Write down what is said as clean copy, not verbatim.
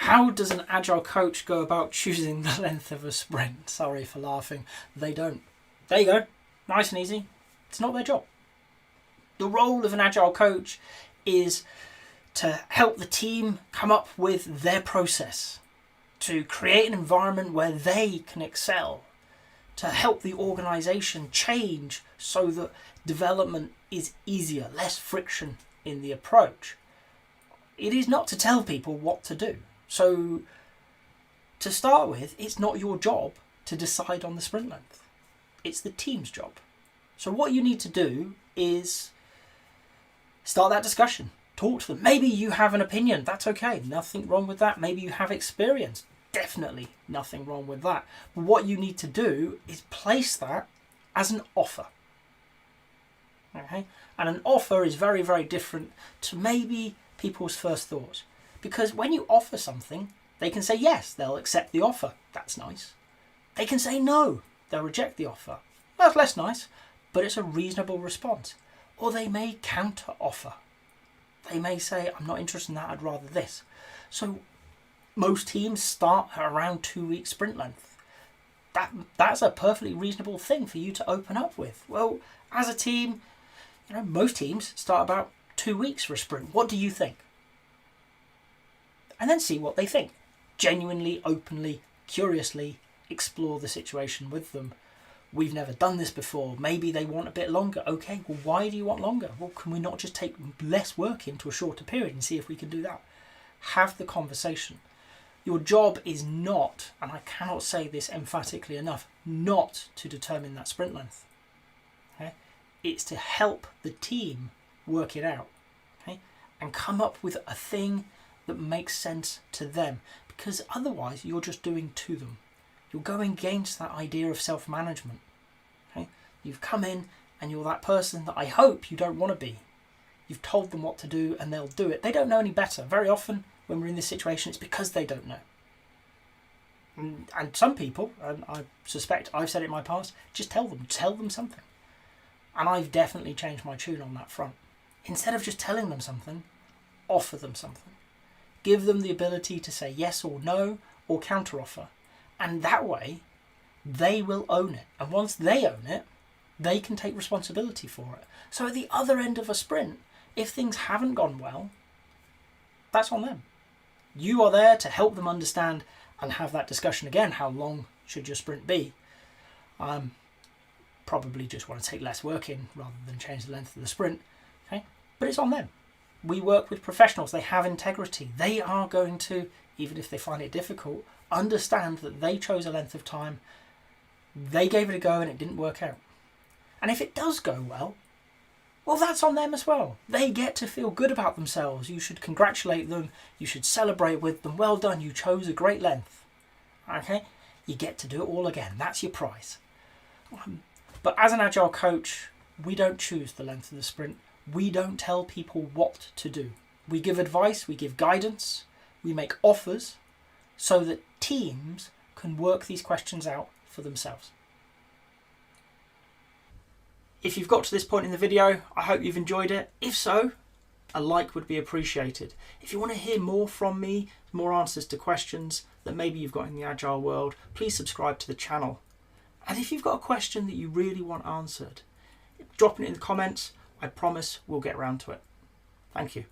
How does an Agile coach go about choosing the length of a sprint? Sorry for laughing. They don't. There you go. Nice and easy. It's not their job. The role of an Agile coach is to help the team come up with their process, to create an environment where they can excel, to help the organisation change so that development is easier, less friction in the approach. It is not to tell people what to do. So to start with, it's not your job to decide on the sprint length. It's the team's job. So what you need to do is start that discussion. Talk to them. Maybe you have an opinion. That's okay. Nothing wrong with that. Maybe you have experience. Definitely nothing wrong with that. But what you need to do is place that as an offer. Okay? And an offer is very, very different to maybe people's first thoughts. Because when you offer something, they can say yes, they'll accept the offer. That's nice. They can say no, they'll reject the offer. That's less nice, but it's a reasonable response. Or they may counter offer. They may say, I'm not interested in that, I'd rather this. So most teams start at around 2 weeks sprint length. That's a perfectly reasonable thing for you to open up with. Well, as a team, most teams start about 2 weeks for a sprint. What do you think? And then see what they think. Genuinely, openly, curiously explore the situation with them. We've never done this before. Maybe they want a bit longer. Okay, well, why do you want longer? Well, can we not just take less work into a shorter period and see if we can do that? Have the conversation. Your job is not, and I cannot say this emphatically enough, not to determine that sprint length. Okay? It's to help the team work it out, okay? And come up with a thing that makes sense to them, because otherwise you're just doing to them. You're going against that idea of self-management. Okay? You've come in and you're that person that I hope you don't want to be. You've told them what to do and they'll do it. They don't know any better. Very often when we're in this situation, it's because they don't know. And some people, and I suspect I've said it in my past, just tell them something. And I've definitely changed my tune on that front. Instead of just telling them something, offer them something. Give them the ability to say yes or no or counteroffer. And that way, they will own it. And once they own it, they can take responsibility for it. So at the other end of a sprint, if things haven't gone well, that's on them. You are there to help them understand and have that discussion again. How long should your sprint be? Probably just want to take less work in rather than change the length of the sprint. Okay? But it's on them. We work with professionals. They have integrity. They are going to, even if they find it difficult, understand that they chose a length of time, they gave it a go and it didn't work out. And if it does go well, that's on them as well. They get to feel good about themselves. You should congratulate them. You should celebrate with them. Well done, you chose a great length. Okay? You get to do it all again. That's your prize. But as an Agile coach, we don't choose the length of the sprint. We don't tell people what to do. We give advice, we give guidance, we make offers so that teams can work these questions out for themselves. If you've got to this point in the video, I hope you've enjoyed it. If so, a like would be appreciated. If you want to hear more from me, more answers to questions that maybe you've got in the Agile world, please subscribe to the channel. And if you've got a question that you really want answered, drop it in the comments. I promise we'll get around to it. Thank you.